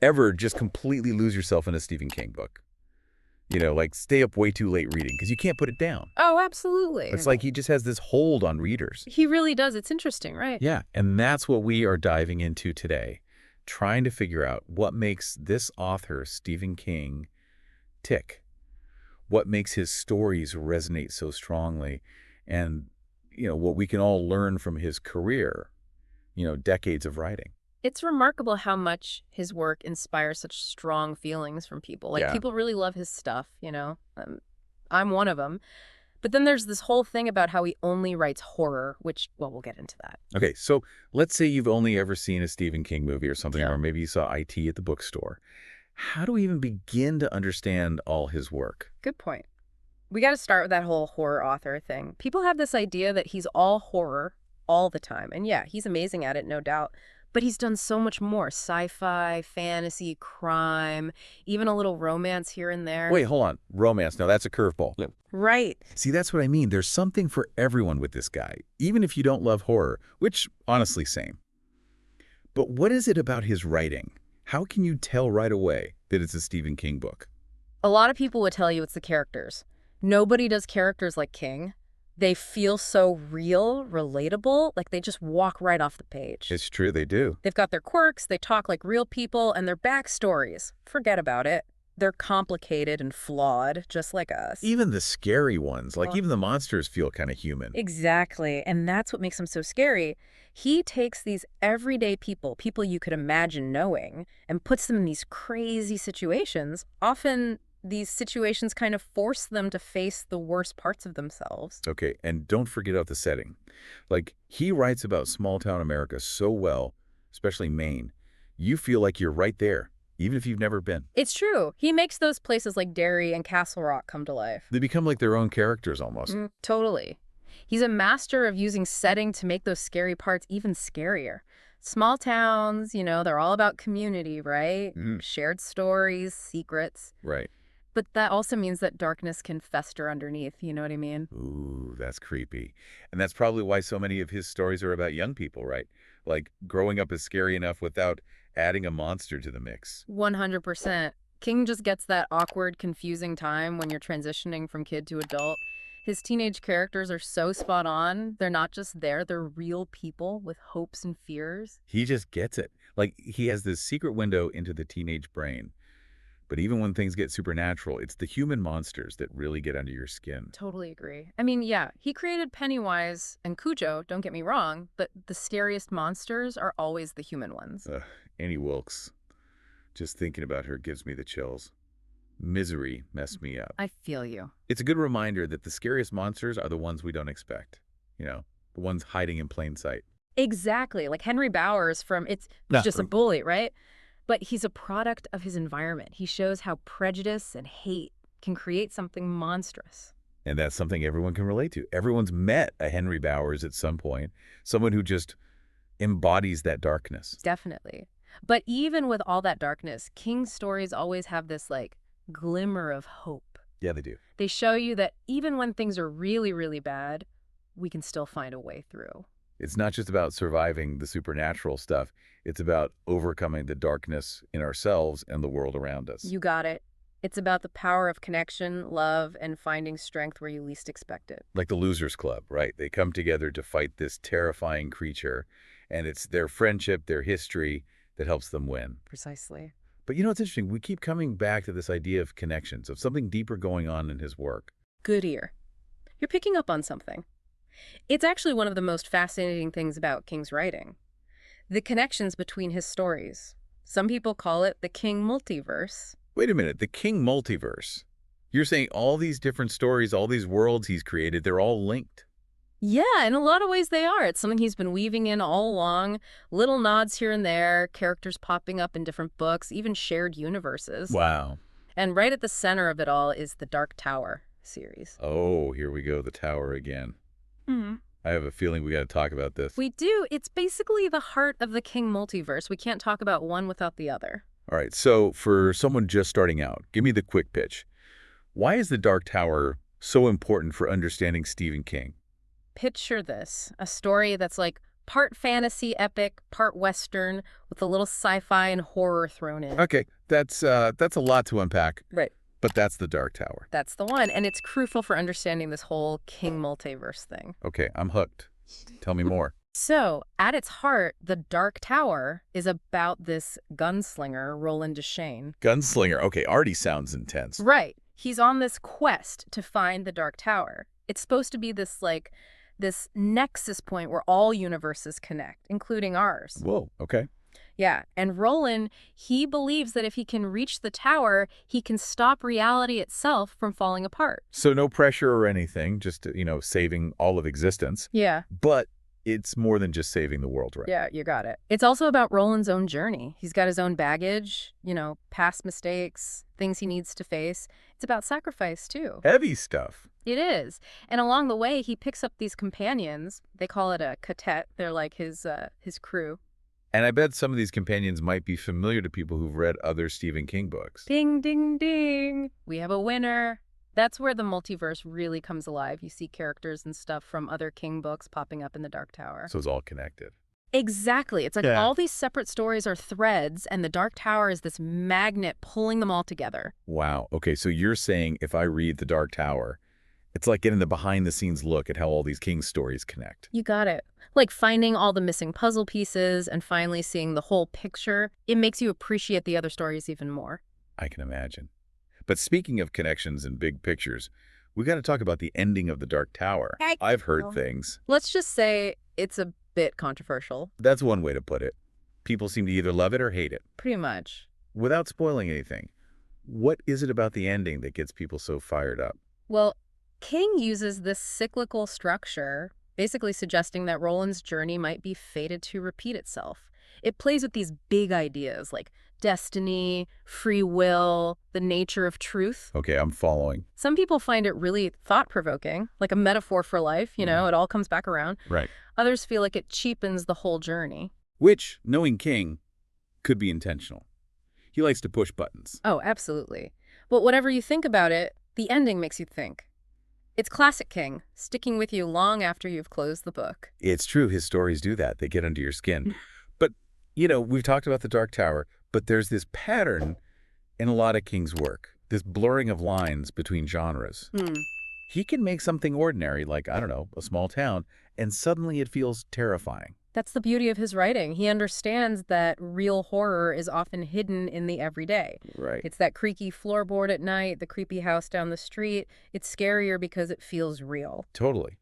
ever just completely lose yourself in a Stephen King book. You know, like stay up way too late reading because you can't put it down. Oh, absolutely. It's like he just has this hold on readers. He really does. It's interesting, right? Yeah, and that's what we are diving into today, trying to figure out what makes this author, Stephen King, tick. What makes his stories resonate so strongly, and, what we can all learn from his career, decades of writing. It's remarkable how much his work inspires such strong feelings from people. Like, Yeah. people really love his stuff, I'm one of them. But then there's this whole thing about how he only writes horror, which, well, we'll get into that. Okay, so let's say you've only ever seen a Stephen King movie or something, Yeah. or maybe you saw IT at the bookstore. How do we even begin to understand all his work? Good point. We got to start with that whole horror author thing. People have this idea that he's all horror all the time. And yeah, he's amazing at it, no doubt. But he's done so much more. Sci-fi, fantasy, crime, even a little romance here and there. Wait, hold on. Romance. Now, that's a curveball. Yep. Right. See, that's what I mean. There's something for everyone with this guy, even if you don't love horror, which, honestly, same. But what is it about his writing? How can you tell right away that it's a Stephen King book? A lot of people would tell you it's the characters. Nobody does characters like King. They feel so real, relatable, like they just walk right off the page. It's true, they do. They've got their quirks, they talk like real people, and their backstories. Forget about it. They're complicated and flawed, just like us. Even the scary ones, like even the monsters feel kind of human. Exactly, and that's what makes them so scary. He takes these everyday people, people you could imagine knowing, and puts them in these crazy situations. Often these situations kind of force them to face the worst parts of themselves. Okay, and don't forget about the setting. Like, he writes about small-town America so well, especially Maine, you feel like you're right there, even if you've never been. It's true. He makes those places like Derry and Castle Rock come to life. They become like their own characters almost. Totally. He's a master of using setting to make those scary parts even scarier. Small towns, they're all about community, right? Shared stories, secrets. Right. But that also means that darkness can fester underneath, you know what I mean? Ooh, that's creepy. And that's probably why so many of his stories are about young people, right? Like, growing up is scary enough without adding a monster to the mix. 100%. King just gets that awkward, confusing time when you're transitioning from kid to adult. His teenage characters are so spot on. They're not just there, they're real people with hopes and fears. He just gets it. Like, he has this secret window into the teenage brain. But even when things get supernatural, it's the human monsters that really get under your skin. Totally agree. I mean, yeah, he created Pennywise and Cujo, don't get me wrong, but the scariest monsters are always the human ones. Annie Wilkes. Just thinking about her gives me the chills. Misery messed me up. I feel you. It's a good reminder that the scariest monsters are the ones we don't expect. The ones hiding in plain sight. Exactly. Like Henry Bowers from It's Just a Bully, right? But he's a product of his environment. He shows how prejudice and hate can create something monstrous. And that's something everyone can relate to. Everyone's met a Henry Bowers at some point, someone who just embodies that darkness. Definitely. But even with all that darkness, King's stories always have this, glimmer of hope. Yeah, they do. They show you that even when things are really, really bad, we can still find a way through. It's not just about surviving the supernatural stuff. It's about overcoming the darkness in ourselves and the world around us. You got it. It's about the power of connection, love, and finding strength where you least expect it. Like the Losers Club, right? They come together to fight this terrifying creature, and it's their friendship, their history that helps them win. Precisely. But it's interesting. We keep coming back to this idea of connections, of something deeper going on in his work. Good ear. You're picking up on something. It's actually one of the most fascinating things about King's writing. The connections between his stories. Some people call it the King multiverse. Wait a minute, the King multiverse. You're saying all these different stories, all these worlds he's created, they're all linked? Yeah, in a lot of ways they are. It's something he's been weaving in all along. Little nods here and there, characters popping up in different books, even shared universes. Wow. And right at the center of it all is the Dark Tower series. Oh, here we go, the tower again. I have a feeling we got to talk about this. We do. It's basically the heart of the King multiverse. We can't talk about one without the other. All right, so for someone just starting out, give me the quick pitch. Why is the Dark Tower so important for understanding Stephen King? Picture this, a story that's like Part fantasy epic, part Western, with a little sci-fi and horror thrown in. Okay, that's a lot to unpack, Right. but that's the Dark Tower. That's the one, and it's crucial for understanding this whole King multiverse thing. Okay, I'm hooked. Tell me more. So, at its heart, the Dark Tower is about this gunslinger, Roland Deschain. Gunslinger. Okay, already sounds intense. Right. He's on this quest to find the Dark Tower. It's supposed to be this nexus point where all universes connect, including ours. Whoa, okay. Yeah, and Roland, he believes that if he can reach the tower, he can stop reality itself from falling apart. So no pressure or anything, just, saving all of existence. Yeah. But it's more than just saving the world, right? Yeah, you got it. It's also about Roland's own journey. He's got his own baggage, past mistakes, things he needs to face. It's about sacrifice, too. Heavy stuff. It is. And along the way, he picks up these companions. They call it a quartet. They're like his crew. And I bet some of these companions might be familiar to people who've read other Stephen King books. Ding, ding, ding. We have a winner. That's where the multiverse really comes alive. You see characters and stuff from other King books popping up in the Dark Tower. So it's all connected. Exactly. It's like all these separate stories are threads, and the Dark Tower is this magnet pulling them all together. Wow. Okay, so you're saying if I read The Dark Tower, it's like getting the behind-the-scenes look at how all these King stories connect. You got it. Like finding all the missing puzzle pieces and finally seeing the whole picture, it makes you appreciate the other stories even more. I can imagine. But speaking of connections and big pictures, we got to talk about the ending of The Dark Tower. I've heard things. Let's just say it's a bit controversial. That's one way to put it. People seem to either love it or hate it. Pretty much. Without spoiling anything, what is it about the ending that gets people so fired up? Well, King uses this cyclical structure, basically suggesting that Roland's journey might be fated to repeat itself. It plays with these big ideas like destiny, free will, the nature of truth. Okay, I'm following. Some people find it really thought-provoking, like a metaphor for life, it all comes back around. Right. Others feel like it cheapens the whole journey. Which, knowing King, could be intentional. He likes to push buttons. Oh, absolutely. But whatever you think about it, the ending makes you think. It's classic King, sticking with you long after you've closed the book. It's true, his stories do that. They get under your skin. But, we've talked about The Dark Tower, but there's this pattern in a lot of King's work, this blurring of lines between genres. He can make something ordinary, like, I don't know, a small town, and suddenly it feels terrifying. That's the beauty of his writing. He understands that real horror is often hidden in the everyday. Right. It's that creaky floorboard at night, the creepy house down the street. It's scarier because it feels real. Totally.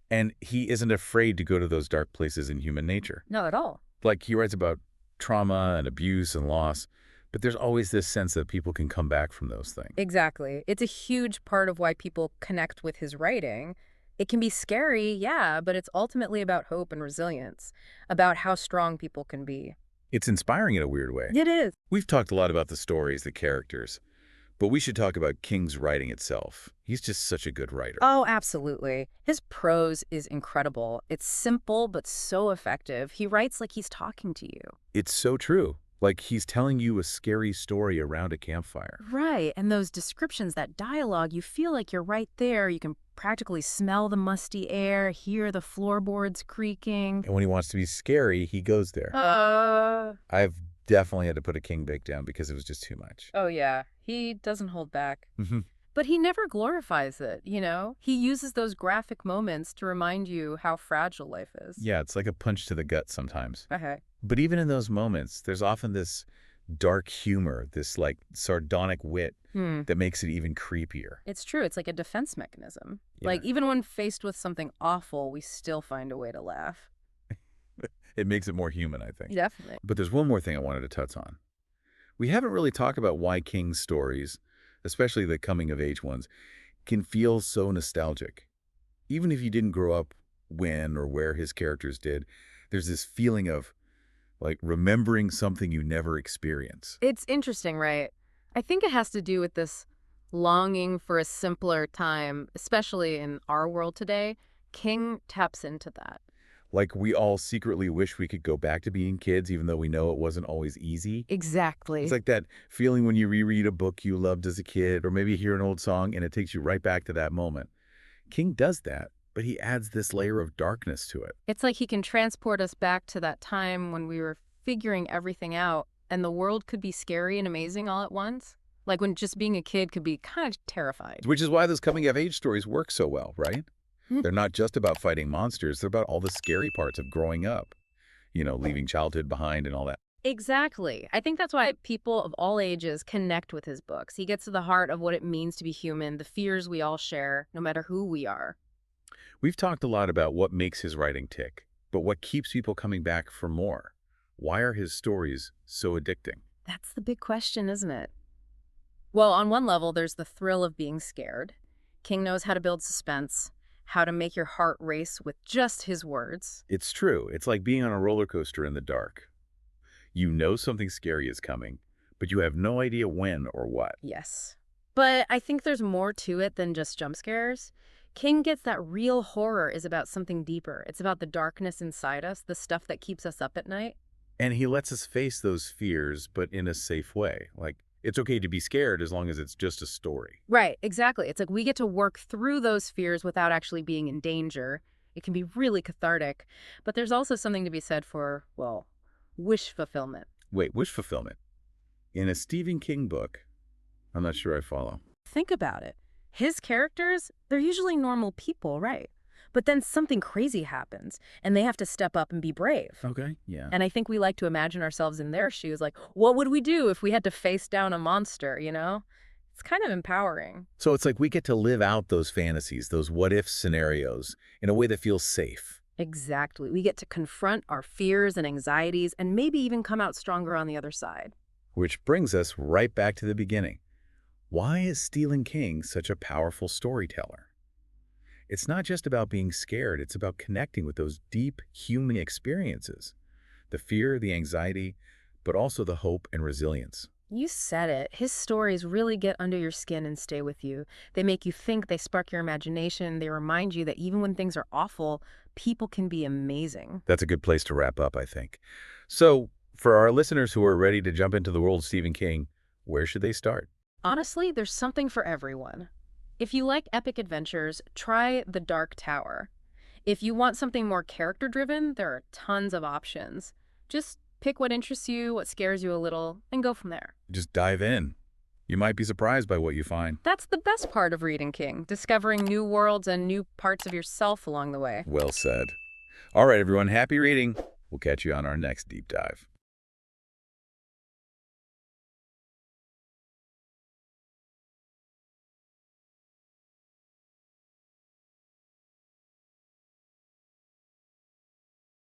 And he isn't afraid to go to those dark places in human nature. Not at all. Like, he writes about trauma and abuse and loss, but there's always this sense that people can come back from those things. Exactly. It's a huge part of why people connect with his writing. It can be scary, yeah, but it's ultimately about hope and resilience, about how strong people can be. It's inspiring in a weird way. It is. We've talked a lot about the stories, the characters, but we should talk about King's writing itself. He's just such a good writer. Oh, absolutely. His prose is incredible. It's simple, but so effective. He writes like he's talking to you. It's so true. Like he's telling you a scary story around a campfire. Right, and those descriptions, that dialogue, you feel like you're right there. You can practically smell the musty air, hear the floorboards creaking. And when he wants to be scary, he goes there. I've definitely had to put a King bake down because it was just too much. Oh, yeah. He doesn't hold back. But he never glorifies it, He uses those graphic moments to remind you how fragile life is. Yeah, it's like a punch to the gut sometimes. Okay. But even in those moments, there's often this dark humor, this like sardonic wit that makes it even creepier. It's true. It's like a defense mechanism. Yeah. Like even when faced with something awful, we still find a way to laugh. It makes it more human, I think. Definitely. But there's one more thing I wanted to touch on. We haven't really talked about why King's stories, especially the coming-of-age ones, can feel so nostalgic. Even if you didn't grow up when or where his characters did, there's this feeling of like remembering something you never experienced. It's interesting, right? I think it has to do with this longing for a simpler time, especially in our world today. King taps into that. Like we all secretly wish we could go back to being kids, even though we know it wasn't always easy. Exactly. It's like that feeling when you reread a book you loved as a kid, or maybe hear an old song and it takes you right back to that moment. King does that, but he adds this layer of darkness to it. It's like he can transport us back to that time when we were figuring everything out and the world could be scary and amazing all at once. Like when just being a kid could be kind of terrified. Which is why those coming-of-age stories work so well, right? Hmm. They're not just about fighting monsters, they're about all the scary parts of growing up. Leaving childhood behind and all that. Exactly. I think that's why people of all ages connect with his books. He gets to the heart of what it means to be human, the fears we all share, no matter who we are. We've talked a lot about what makes his writing tick, but what keeps people coming back for more? Why are his stories so addicting? That's the big question, isn't it? Well, on one level, there's the thrill of being scared. King knows how to build suspense, how to make your heart race with just his words. It's true. It's like being on a roller coaster in the dark. You know something scary is coming, but you have no idea when or what. Yes. But I think there's more to it than just jump scares. King gets that real horror is about something deeper. It's about the darkness inside us, the stuff that keeps us up at night. And he lets us face those fears, but in a safe way. Like, it's okay to be scared as long as it's just a story. Right, exactly. It's like we get to work through those fears without actually being in danger. It can be really cathartic. But there's also something to be said for, well, wish fulfillment. Wait, wish fulfillment? In a Stephen King book? I'm not sure I follow. Think about it. His characters, they're usually normal people, right? But then something crazy happens, and they have to step up and be brave. Okay, yeah. And I think we like to imagine ourselves in their shoes, like, what would we do if we had to face down a monster, you know? It's kind of empowering. So it's like we get to live out those fantasies, those what-if scenarios, in a way that feels safe. Exactly. We get to confront our fears and anxieties and maybe even come out stronger on the other side. Which brings us right back to the beginning. Why is Stephen King such a powerful storyteller? It's not just about being scared, it's about connecting with those deep human experiences. The fear, the anxiety, but also the hope and resilience. You said it. His stories really get under your skin and stay with you. They make you think, they spark your imagination, they remind you that even when things are awful, people can be amazing. That's a good place to wrap up, I think. So, for our listeners who are ready to jump into the world of Stephen King, where should they start? Honestly, there's something for everyone. If you like epic adventures, try The Dark Tower. If you want something more character-driven, there are tons of options. Just pick what interests you, what scares you a little, and go from there. Just dive in. You might be surprised by what you find. That's the best part of reading King, discovering new worlds and new parts of yourself along the way. Well said. All right, everyone, happy reading. We'll catch you on our next deep dive.